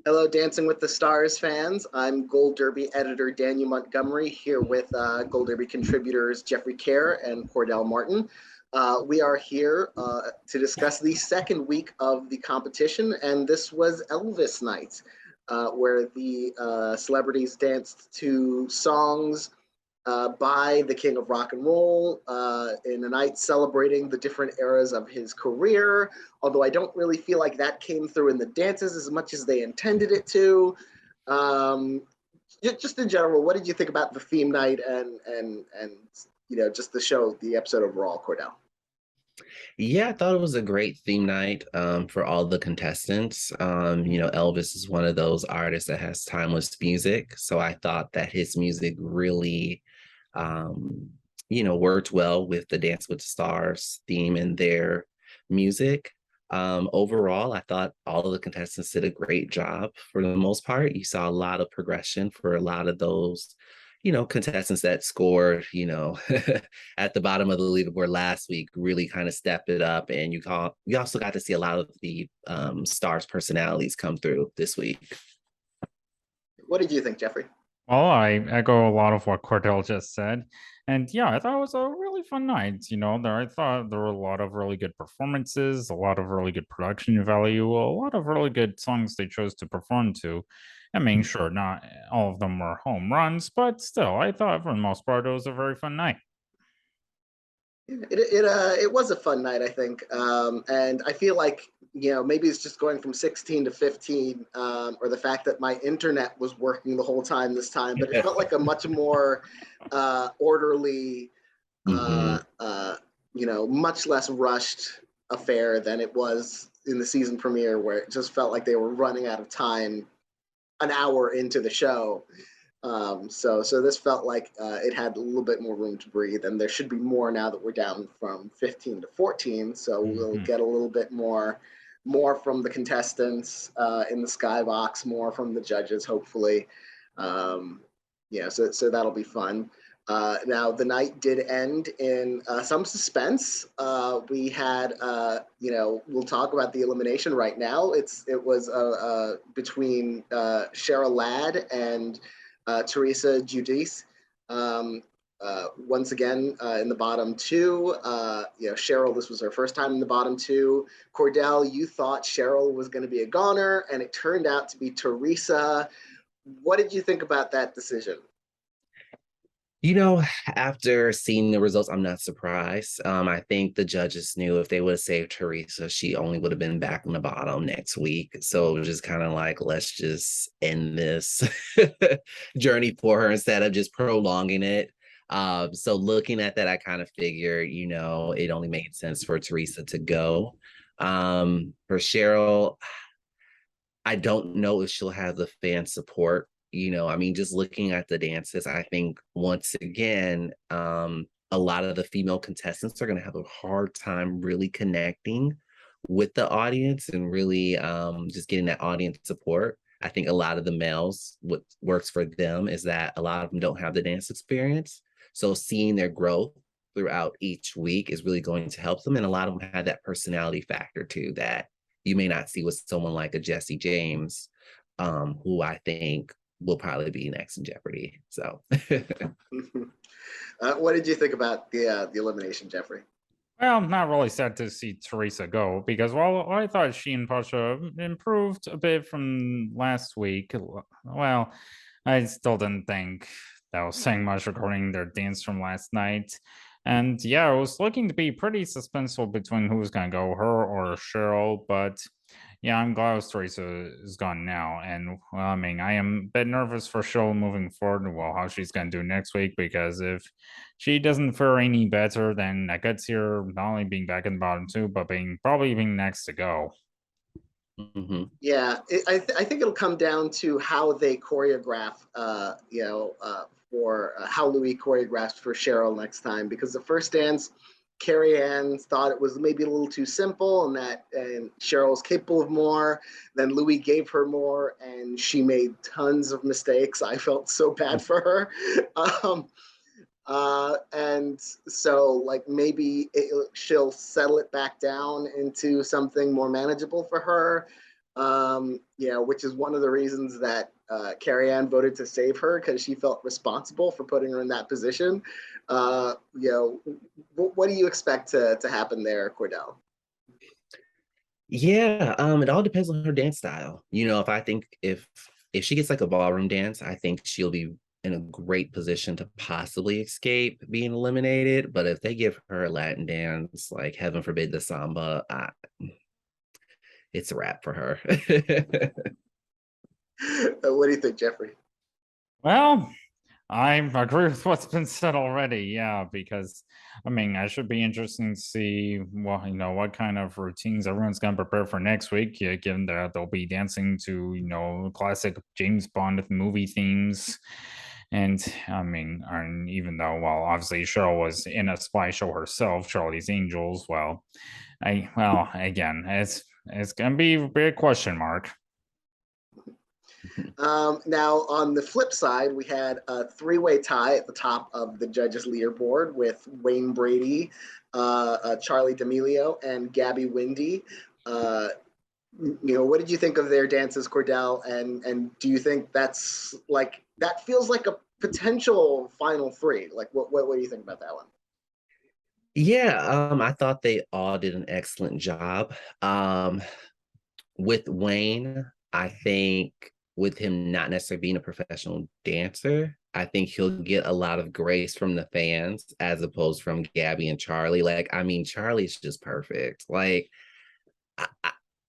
Hello, Dancing with the Stars fans. I'm Gold Derby editor Daniel Montgomery here with Gold Derby contributors Jeffrey Kare and Cordell Martin. We are here to discuss the second week of the competition, and this was Elvis Night, where the celebrities danced to songs by the King of Rock and Roll in a night celebrating the different eras of his career. Although I don't really feel like that came through in the dances as much as they intended it to. Um, just in general, what did you think about the theme night and just the show, the episode overall, Cordell? Yeah, I thought it was a great theme night for all the contestants. Elvis is one of those artists that has timeless music. So I thought that his music really, um, worked well with the Dance with the Stars theme and their music. Overall, I thought all of the contestants did a great job for the most part. You saw a lot of progression for a lot of those contestants that scored, at the bottom of the leaderboard last week really kind of stepped it up. And you also got to see a lot of the stars personalities come through this week. What did you think, Jeffrey? Well, I echo a lot of what Cordell just said. And yeah, I thought it was a really fun night. I thought there were a lot of really good performances, a lot of really good production value, a lot of really good songs they chose to perform to. I mean, sure, not all of them were home runs, but still, I thought for the most part it was a very fun night. It was a fun night, I think, and I feel like maybe it's just going from 16 to 15, or the fact that my internet was working the whole time this time, but it felt like a much more orderly, Mm-hmm. much less rushed affair than it was in the season premiere, where it just felt like they were running out of time an hour into the show. So this felt like it had a little bit more room to breathe, and there should be more now that we're down from 15 to 14. So we'll Mhm. get a little bit more from the contestants in the skybox, more from the judges, hopefully. So that'll be fun. Now the night did end in some suspense. We had, we'll talk about the elimination right now. It was between Cheryl Ladd and Teresa Giudice. Once again, in the bottom two, Cheryl, this was her first time in the bottom two. Cordell, you thought Cheryl was going to be a goner, and it turned out to be Teresa. What did you think about that decision? You know, after seeing the results, I'm not surprised. I think the judges knew if they would have saved Teresa, she only would have been back in the bottom next week. So it was just kind of like, let's just end this journey for her instead of just prolonging it. So looking at that, I kind of figured, it only made sense for Teresa to go. For Cheryl, I don't know if she'll have the fan support. I mean, just looking at the dances, I think once again, a lot of the female contestants are going to have a hard time really connecting with the audience and really just getting that audience support. I think a lot of the males, what works for them is that a lot of them don't have the dance experience. So seeing their growth throughout each week is really going to help them. And a lot of them have that personality factor too, that you may not see with someone like a Jesse James, who I think will probably be next in Jeopardy. So, What did you think about the elimination, Jeffrey? Well, I'm not really sad to see Teresa go because while I thought she and Pasha improved a bit from last week, well, I still didn't think that was saying much regarding their dance from last night. And yeah, it was looking to be pretty suspenseful between who's going to go, her or Cheryl. But yeah, I'm glad Teresa is gone now. And well, I mean, I am a bit nervous for Cheryl moving forward. Well, how she's going to do next week because if she doesn't fare any better, then I could see her not only being back in the bottom two, but probably being next to go. mm-hmm. Yeah, I think it'll come down to how they choreograph, for how Louis choreographed for Cheryl next time. Because the first dance, Carrie Ann thought it was maybe a little too simple, and Cheryl's capable of more. Then Louis gave her more, and she made tons of mistakes. I felt so bad for her. Um, and so like maybe she'll settle it back down into something more manageable for her. which is one of the reasons that Kare voted to save her, because she felt responsible for putting her in that position. What do you expect to happen there, Cordell? Yeah, it all depends on her dance style. If she gets like a ballroom dance, I think she'll be in a great position to possibly escape being eliminated. But if they give her a Latin dance, like heaven forbid the samba, it's a wrap for her. What do you think, Jeffrey? Well, I agree with what's been said already. Yeah, because I mean, I should be interesting to see what kind of routines everyone's gonna prepare for next week. Yeah, given that they'll be dancing to classic James Bond movie themes. And I mean, and even though, well, obviously Cheryl was in a spy show herself, Charlie's Angels. Again, it's gonna be a big question mark. Now, on the flip side, we had a three-way tie at the top of the judges' leaderboard with Wayne Brady, Charlie D'Amelio, and Gabby Windey. What did you think of their dances, Cordell? And do you think that feels like a potential final three? Like, what do you think about that one? Yeah, I thought they all did an excellent job. With Wayne, I think with him not necessarily being a professional dancer, I think he'll get a lot of grace from the fans as opposed from Gabby and Charlie. Like, I mean, Charlie's just perfect. Like,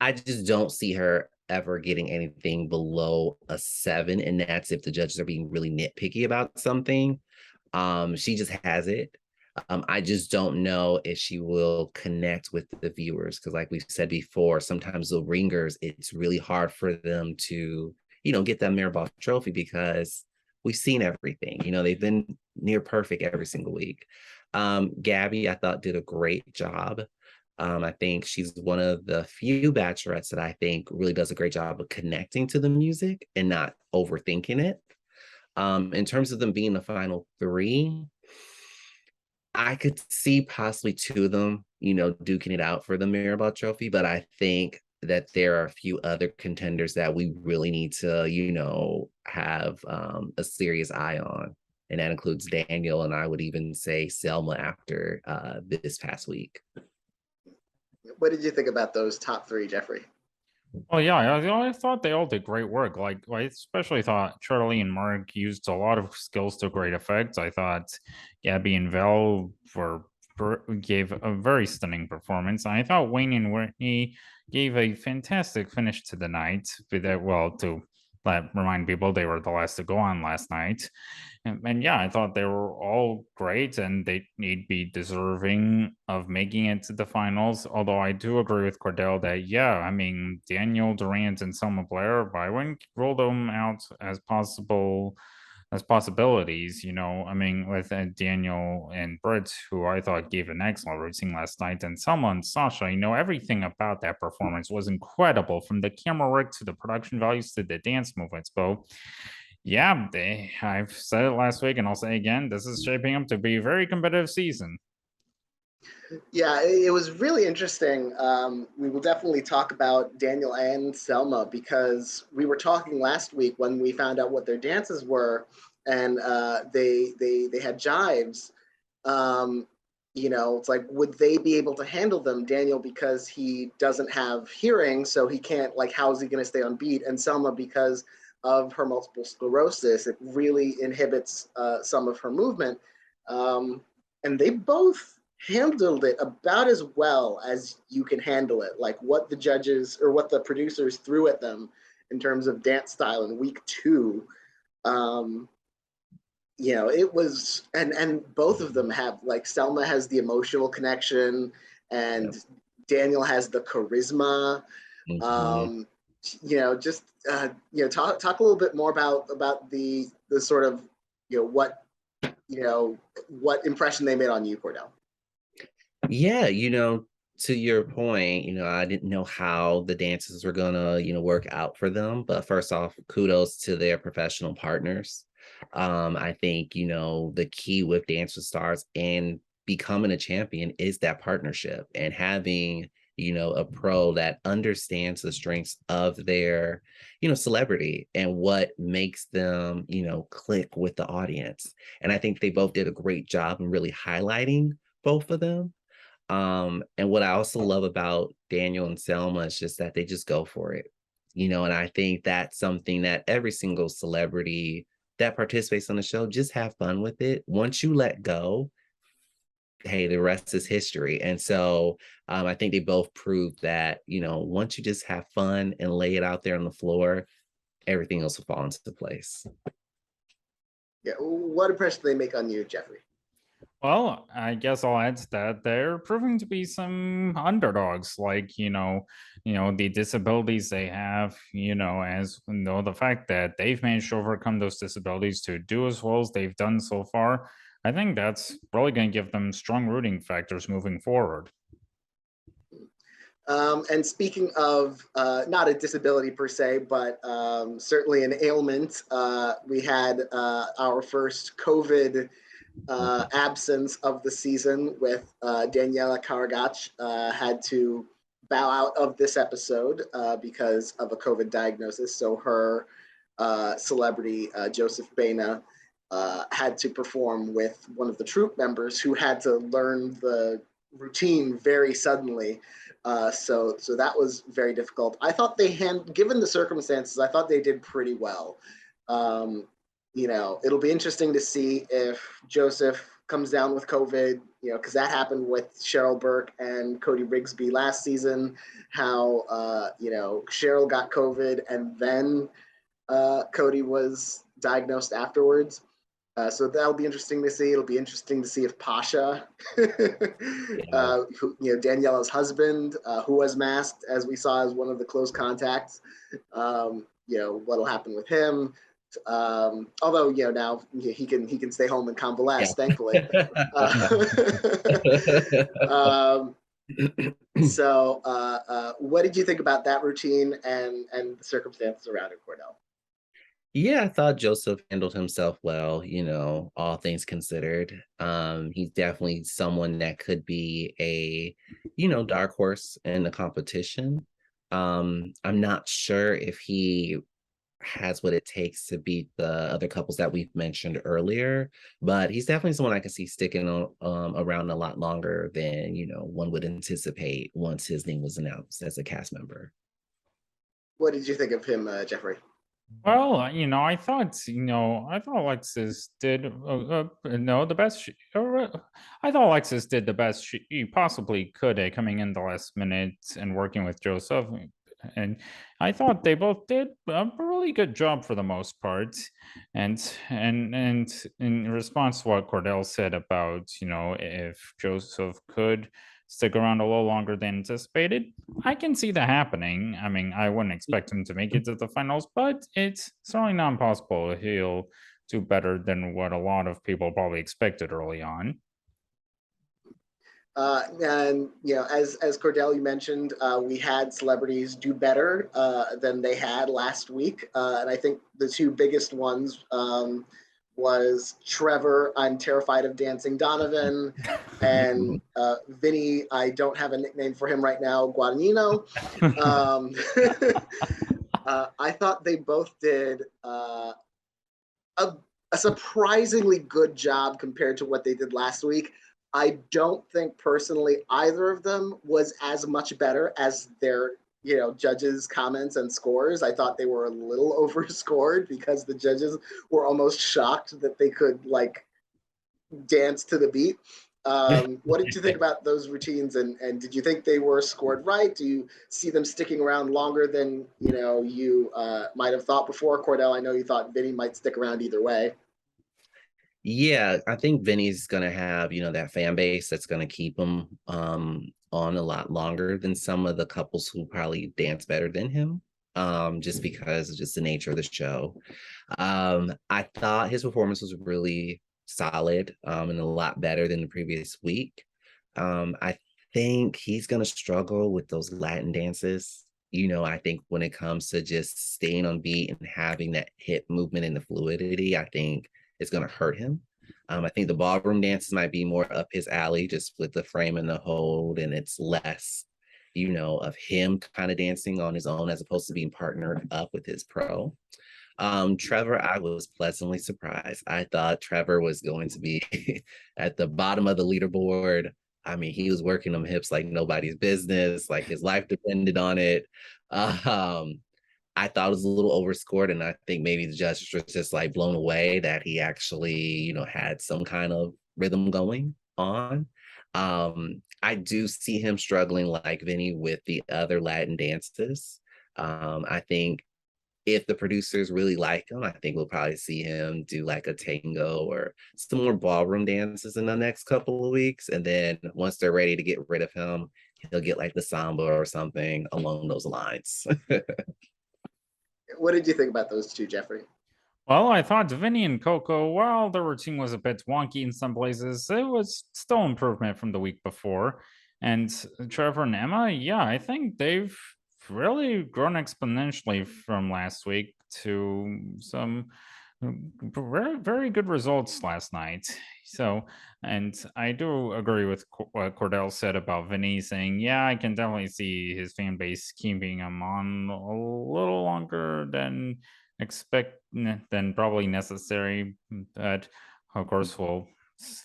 I just don't see her ever getting anything below a 7, and that's if the judges are being really nitpicky about something. She just has it. I just don't know if she will connect with the viewers, because like we've said before, sometimes the ringers, it's really hard for them to, get that Mirrorball trophy, because we've seen everything. They've been near perfect every single week. Gabby, I thought, did a great job. I think she's one of the few bachelorettes that I think really does a great job of connecting to the music and not overthinking it. In terms of them being the final 3, I could see possibly 2 of them, duking it out for the Mirrorball trophy, but I think that there are a few other contenders that we really need to, have a serious eye on. And that includes Daniel, and I would even say Selma after this past week. What did you think about those top 3, Jeffrey? Well, yeah, I thought they all did great work. Like, I especially thought Charlie and Mark used a lot of skills to great effect. I thought Gabby and Val gave a very stunning performance. I thought Wayne and Whitney gave a fantastic finish to the night. To remind people, they were the last to go on last night. And yeah, I thought they were all great, and they need be deserving of making it to the finals. Although I do agree with Cordell that, yeah, I mean, Daniel Durant and Selma Blair, I wouldn't rule them out as possibilities. I mean, with Daniel and Britt, who I thought gave an excellent routine last night, and Selma and Sasha, everything about that performance was incredible, from the camera work to the production values to the dance movements. But yeah, I've said it last week and I'll say again, this is shaping up to be a very competitive season. Yeah, it was really interesting. We will definitely talk about Daniel and Selma, because we were talking last week when we found out what their dances were, and they had jives. It's like, would they be able to handle them? Daniel, because he doesn't have hearing, so he can't, like, how is he going to stay on beat? And Selma, because of her multiple sclerosis, it really inhibits some of her movement. And they both handled it about as well as you can handle it. Like, what the judges or what the producers threw at them in terms of dance style in week 2. It was, and both of them have, like, Selma has the emotional connection, and Daniel has the charisma. Mm-hmm. Talk a little bit more about the sort of, what impression they made on you, Cordell. Yeah, to your point, I didn't know how the dances were gonna, work out for them. But first off, kudos to their professional partners. I think, the key with Dance with Stars and becoming a champion is that partnership, and having, a pro that understands the strengths of their, celebrity and what makes them, click with the audience. And I think they both did a great job in really highlighting both of them. And what I also love about Daniel and Selma is just that they just go for it, and I think that's something that every single celebrity that participates on the show, just have fun with it. Once you let go, hey, the rest is history. And so I think they both proved that, once you just have fun and lay it out there on the floor, everything else will fall into place. Yeah. What impression do they make on you, Jeffrey? Well, I guess I'll add to that. They're proving to be some underdogs, like, the disabilities they have, as the fact that they've managed to overcome those disabilities to do as well as they've done so far. I think that's really going to give them strong rooting factors moving forward. And speaking of not a disability per se, but certainly an ailment, we had our first COVID absence of the season with Daniela Karagach had to bow out of this episode because of a COVID diagnosis. So her celebrity, Joseph Baina, had to perform with one of the troupe members who had to learn the routine very suddenly. So that was very difficult. I thought given the circumstances, I thought they did pretty well. It'll be interesting to see if Joseph comes down with COVID, because that happened with Cheryl Burke and Cody Rigsby last season, how, Cheryl got COVID and then Cody was diagnosed afterwards. So that'll be interesting to see. It'll be interesting to see if Pasha, Daniela's husband, who was masked, as we saw as one of the close contacts, what'll happen with him. Although now he can stay home and convalesce, thankfully. So what did you think about that routine and the circumstances around it, Cordell? Yeah, I thought Joseph handled himself well, all things considered. He's definitely someone that could be a, dark horse in the competition. I'm not sure if he has what it takes to beat the other couples that we've mentioned earlier, but he's definitely someone I can see sticking around a lot longer than, one would anticipate once his name was announced as a cast member. What did you think of him, Jeffrey? Well, I thought Alexis did the best. I thought Alexis did the best she possibly could at coming in the last minute and working with Joseph, and I thought they both did a really good job for the most part. And in response to what Cordell said about if Joseph could stick around a little longer than anticipated, I can see that happening. I mean, I wouldn't expect him to make it to the finals, but it's certainly not impossible. He'll do better than what a lot of people probably expected early on. And as Cordell, you mentioned, we had celebrities do better than they had last week, and I think the two biggest ones was Trevor, I'm terrified of dancing Donovan, and Vinny, I don't have a nickname for him right now, Guadagnino. I thought they both did a surprisingly good job compared to what they did last week. I don't think personally either of them was as much better as their judges' comments and scores. I thought they were a little overscored because the judges were almost shocked that they could dance to the beat. What did you think about those routines, and did you think they were scored right? Do you see them sticking around longer than you might have thought before? Cordell, I know you thought Vinny might stick around either way. Yeah, I think Vinny's gonna have that fan base that's gonna keep him on a lot longer than some of the couples who probably dance better than him, just because of just the nature of the show. I thought his performance was really solid and a lot better than the previous week. I think he's gonna struggle with those Latin dances. I think when it comes to just staying on beat and having that hip movement and the fluidity, I think it's going to hurt him. I think the ballroom dances might be more up his alley, just with the frame and the hold, and it's less, of him kind of dancing on his own as opposed to being partnered up with his pro. Trevor, I was pleasantly surprised. I thought Trevor was going to be at the bottom of the leaderboard. I mean, he was working them hips like nobody's business, like his life depended on it. I thought it was a little overscored, and I think maybe the judges were just like blown away that he actually, had some kind of rhythm going on. I do see him struggling like Vinny with the other Latin dances. I think if the producers really like him, I think we'll probably see him do like a tango or some more ballroom dances in the next couple of weeks. And then once they're ready to get rid of him, he'll get like the samba or something along those lines. What did you think about those two, Jeffrey? Well, I thought Vinny and Coco, while the routine was a bit wonky in some places, it was still improvement from the week before. And Trevor and Emma, yeah, I think they've really grown exponentially from last week to some very, very good results last night. So, and I do agree with what Cordell said about Vinny saying, yeah, I can definitely see his fan base keeping him on a little longer than than probably necessary. But of course, we'll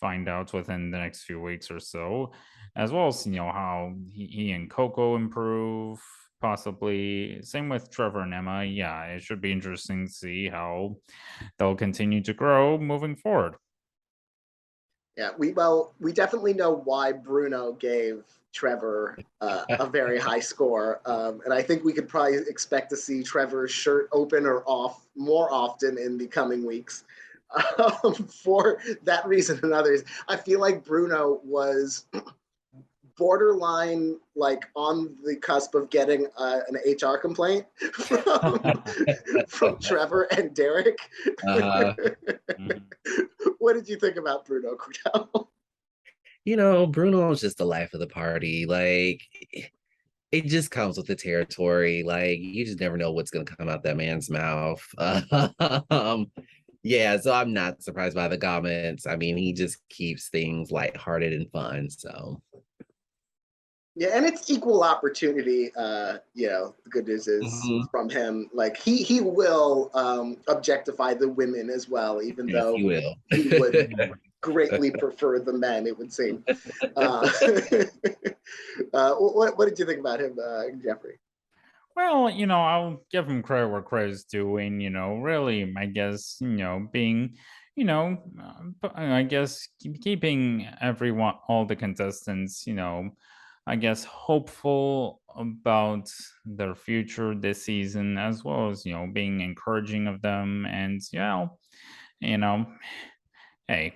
find out within the next few weeks or so, as well as how he and Coco improve. Possibly same with Trevor and Emma. Yeah, it should be interesting to see how they'll continue to grow moving forward. Yeah, we definitely know why Bruno gave Trevor a very high score, and I think we could probably expect to see Trevor's shirt open or off more often in the coming weeks. For that reason and others, I feel like Bruno was borderline, like on the cusp of getting an HR complaint from Trevor and Derek. What did you think about Bruno, Cordell? Bruno's just the life of the party. Like, it just comes with the territory. Like, you just never know what's going to come out that man's mouth. Yeah, so I'm not surprised by the comments. I mean, he just keeps things lighthearted and fun. So yeah, and it's equal opportunity. The good news is from him. Like he will objectify the women as well, even though he will. He would greatly prefer the men, it would seem. What did you think about him, Jeffrey? Well, I'll give him credit where credit's due, and really, I guess, being, I guess keeping everyone, all the contestants, I guess hopeful about their future this season, as well as being encouraging of them, and hey,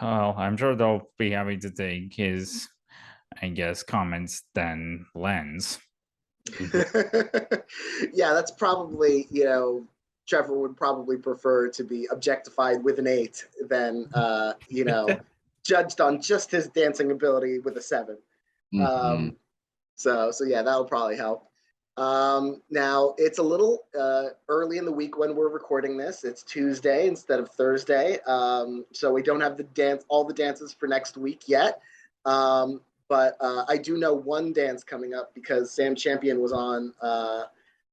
well, I'm sure they'll be happy to take his, I guess, comments than Len's. Yeah, that's probably, Trevor would probably prefer to be objectified with an 8 than, judged on just his dancing ability with a 7. So yeah, that'll probably help. Now it's a little early in the week when we're recording this. It's Tuesday instead of Thursday. So we don't have all the dances for next week yet. But I do know one dance coming up because Sam Champion was on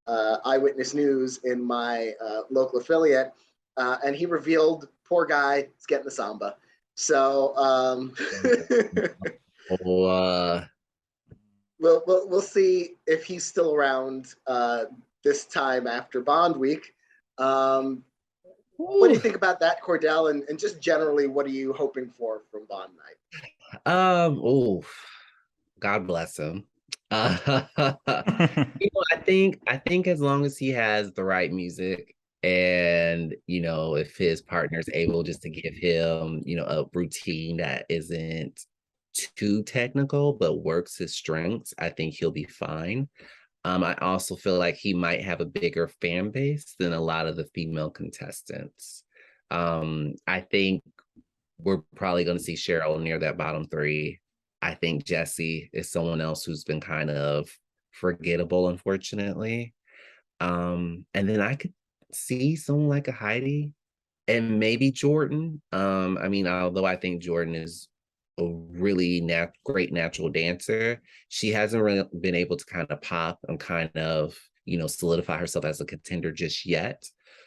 Eyewitness News in my local affiliate, and he revealed, poor guy, is getting the samba. So we'll see if he's still around this time after Bond Week. What do you think about that, Cordell? And just generally, what are you hoping for from Bond Night? God bless him. I think as long as he has the right music, and if his partner is able just to give him a routine that isn't too technical but works his strengths, I think he'll be fine. I also feel like he might have a bigger fan base than a lot of the female contestants. I think we're probably going to see Cheryl near that bottom 3. I think Jessie is someone else who's been kind of forgettable, unfortunately. And then I could see someone like a Heidi and maybe Jordan. Although I think Jordan is a really great natural dancer. She hasn't really been able to kind of pop and kind of, solidify herself as a contender just yet.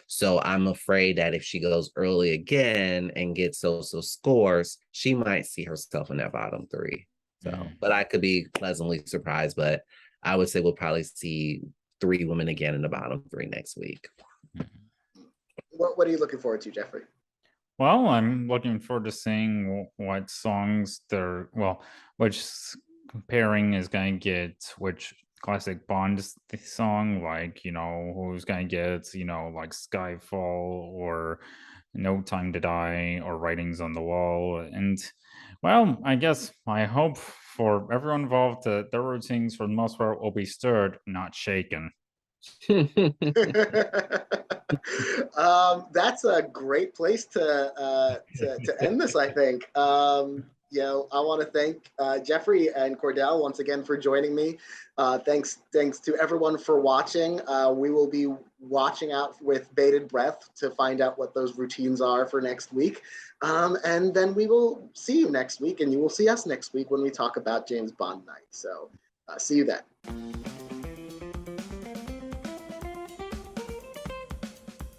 So I'm afraid that if she goes early again and gets so scores, she might see herself in that bottom three. So, but I could be pleasantly surprised, but I would say we'll probably see 3 women again in the bottom 3 next week. What are you looking forward to, Jeffrey? Well, I'm looking forward to seeing what songs which pairing is going to get which classic Bond song, like, who's going to get, like Skyfall or No Time to Die or Writings on the Wall. And, well, I guess I hope for everyone involved that their routines for the most part will be stirred, not shaken. That's a great place to end this, I think. I want to thank Jeffrey and Cordell once again for joining me. Thanks to everyone for watching. We will be watching out with bated breath to find out what those routines are for next week. And then we will see you next week, and you will see us next week when we talk about James Bond night. So see you then.